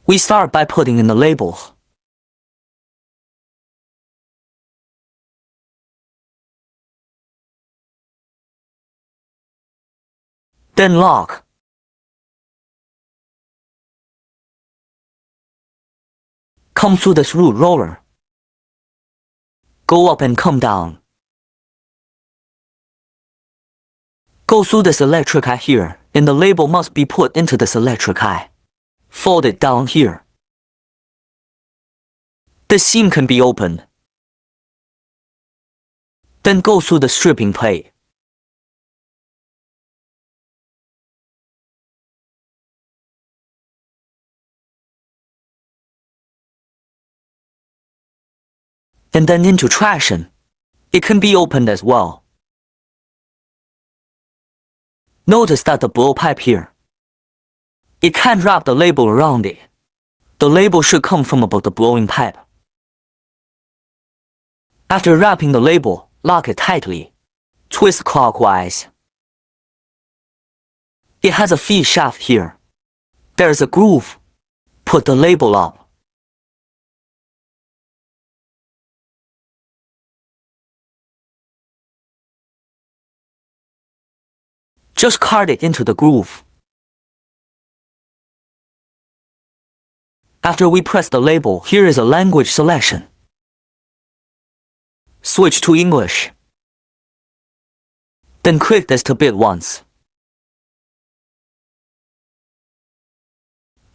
We start by putting in the labels. Then lock. Come through this root roller. Go up and come down. Go through this electric eye here, and the label must be put into this electric eye. Fold it down here. This seam can be opened. Then go through the stripping plate. And then into traction. It can be opened as well. Notice that the blowpipe here. It can't wrap the label around it. The label should come from above the blowing pipe. After wrapping the label, lock it tightly. Twist clockwise. It has a feed shaft here. There's a groove. Put the label up. Just cart it into the groove. After we press the label, here is a language selection. Switch to English. Then click this to bit once.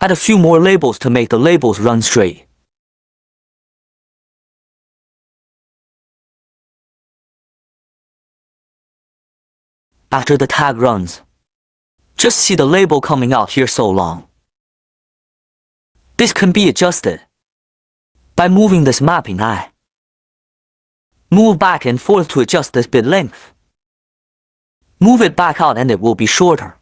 Add a few more labels to make the labels run straight. After the tag runs, just see the label coming out here so long. This can be adjusted by moving this mapping eye. Move back and forth to adjust this bit length. Move it back out and it will be shorter.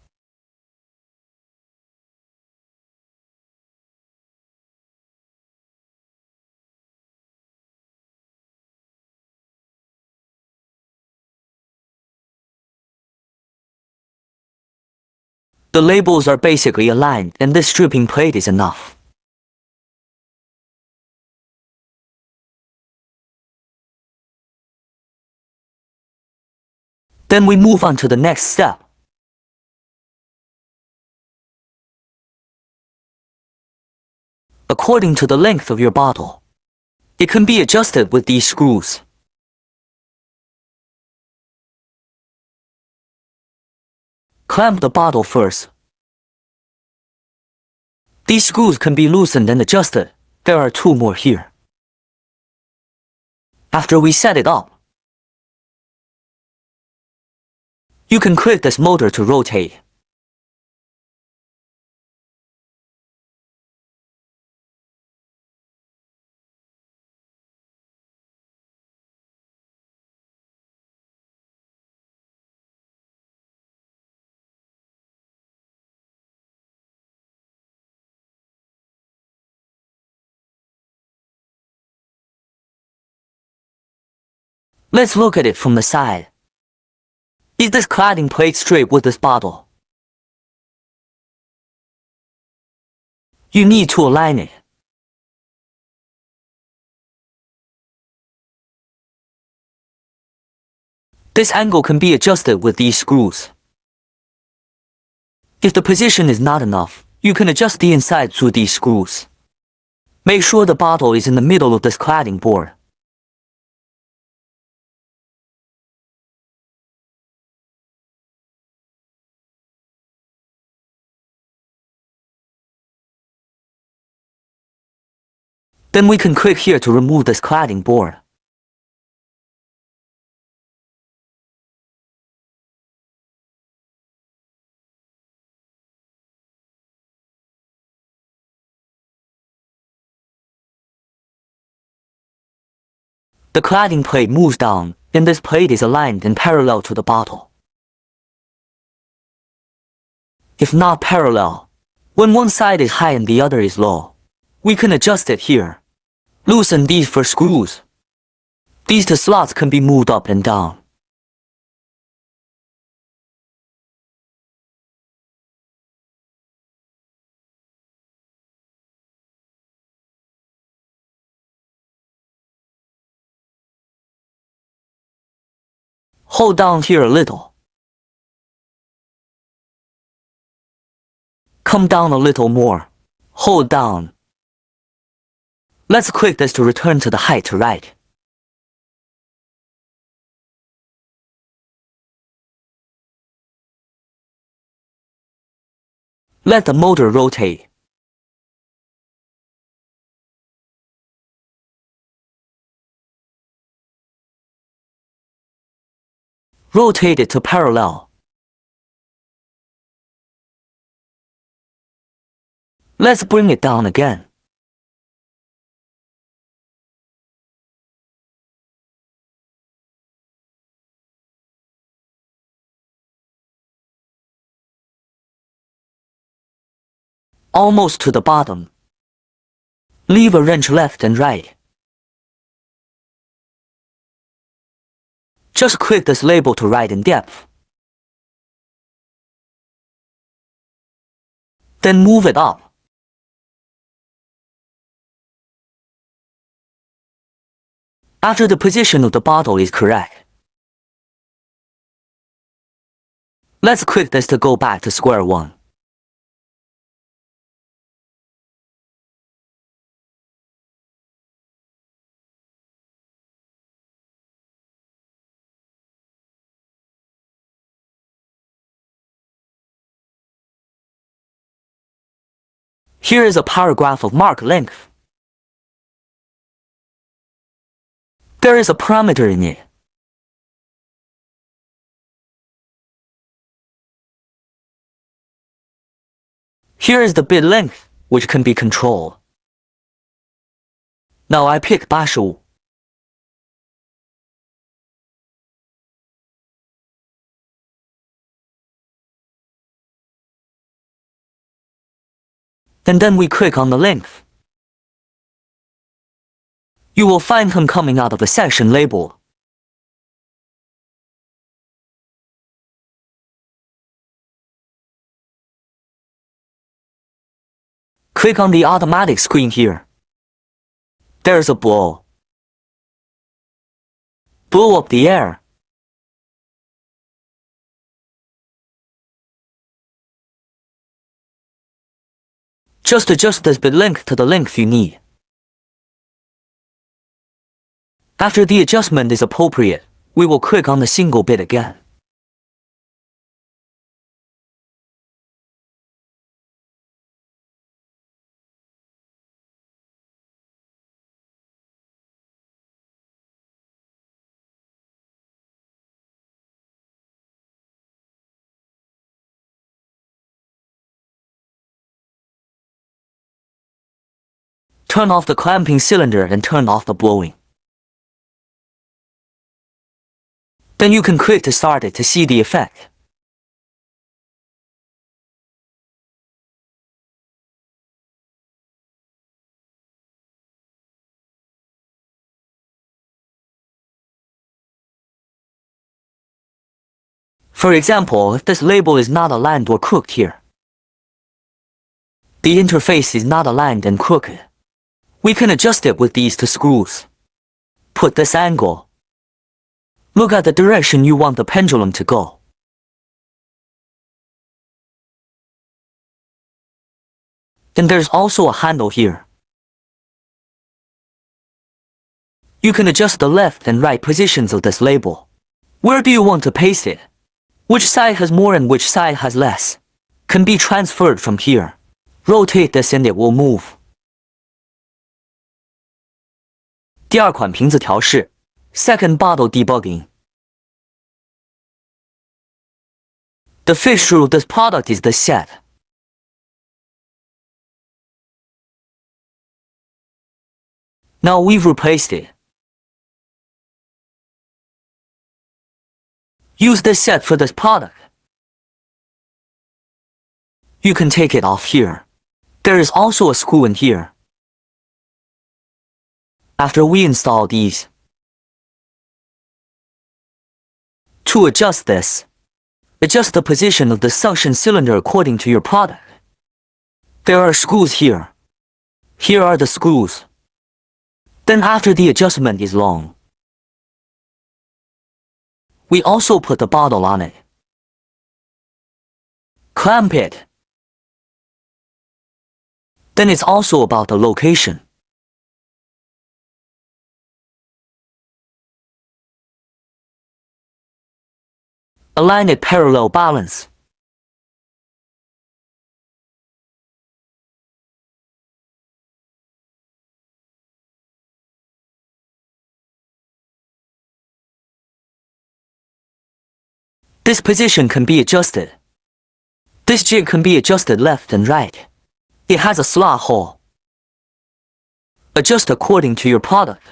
The labels are basically aligned and this stripping plate is enough. Then we move on to the next step. According to the length of your bottle, it can be adjusted with these screws. Clamp the bottle first. These screws can be loosened and adjusted. There are two more here. After we set it up, you can click this motor to rotate. Let's look at it from the side. Is this cladding plate straight with this bottle? You need to align it. This angle can be adjusted with these screws. If the position is not enough, you can adjust the inside through these screws. Make sure the bottle is in the middle of this cladding board. Then we can click here to remove this cladding board. The cladding plate moves down, and this plate is aligned and parallel to the bottle. If not parallel, when one side is high and the other is low, we can adjust it here. Loosen these for screws. These two slots can be moved up and down. Hold down here a little. Come down a little more. Hold down. Let's click this to return to the height to right. Let the motor rotate. Rotate it to parallel. Let's bring it down again. Almost to the bottom. Leave a wrench left and right. Just click this label to write in depth. Then move it up. After the position of the bottle is correct, let's click this to go back to square one. Here is a paragraph of mark length. There is a parameter in it. Here is the bit length, which can be controlled. Now I pick 85. And then we click on the length. You will find them coming out of the section label. Click on the automatic screen here. There's a blow. Blow up the air. Just adjust this bit length to the length you need. After the adjustment is appropriate, we will click on the single bit again. Turn off the clamping cylinder and turn off the blowing. Then you can click to start it to see the effect. For example, if this label is not aligned or crooked here, the interface is not aligned and crooked, we can adjust it with these two screws. Put this angle. Look at the direction you want the pendulum to go. Then there's also a handle here. You can adjust the left and right positions of this label. Where do you want to paste it? Which side has more and which side has less? Can be transferred from here. Rotate this and it will move. 第二款瓶子调试 Second bottle debugging. The fixture of this product is the set. Now we've replaced it. Use this set for this product. You can take it off here. There is also a screw in here. After we install these, to adjust this, adjust the position of the suction cylinder according to your product. There are screws here. Here are the screws. Then after the adjustment is long, We also put the bottle on it. Clamp it. Then it's also about the location. Align it parallel balance. This position can be adjusted. This jig can be adjusted left and right. It has a slot hole. Adjust according to your product.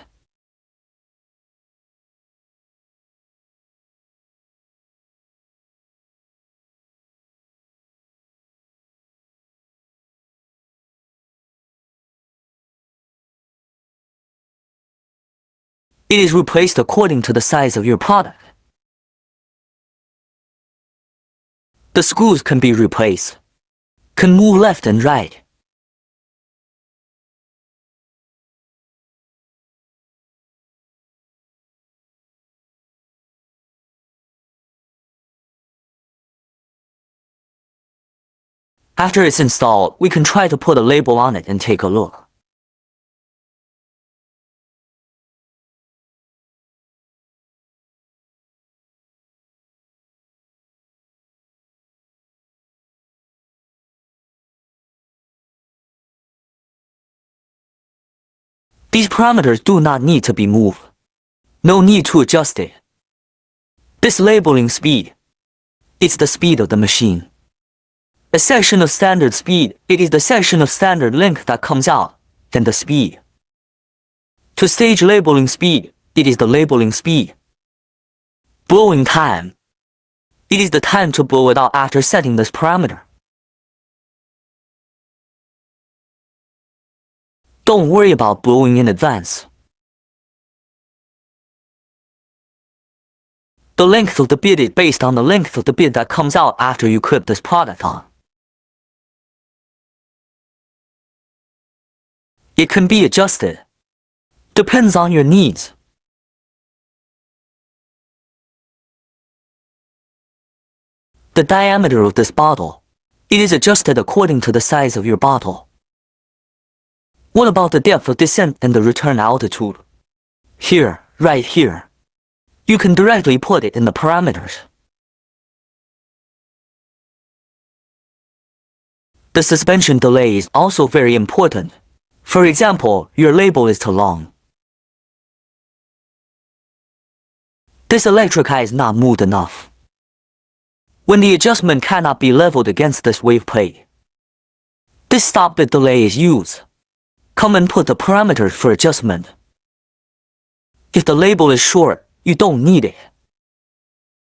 It is replaced according to the size of your product. The screws can be replaced. Can move left and right. After it's installed, we can try to put a label on it and take a look. These parameters do not need to be moved. No need to adjust it. This labeling speed, it's the speed of the machine. A section of standard speed, it is the section of standard length that comes out, then the speed. To stage labeling speed, it is the labeling speed. Blowing time, it is the time to blow it out after setting this parameter. Don't worry about blowing in advance. The length of the bit is based on the length of the bit that comes out after you clip this product on. It can be adjusted. Depends on your needs. The diameter of this bottle, it is adjusted according to the size of your bottle. What about the depth of descent and the return altitude? Here, right here. You can directly put it in the parameters. The suspension delay is also very important. For example, your label is too long. This electric eye is not moved enough. When the adjustment cannot be leveled against this wave plate, this stop bit delay is used. Come and put the parameters for adjustment. If the label is short, you don't need it.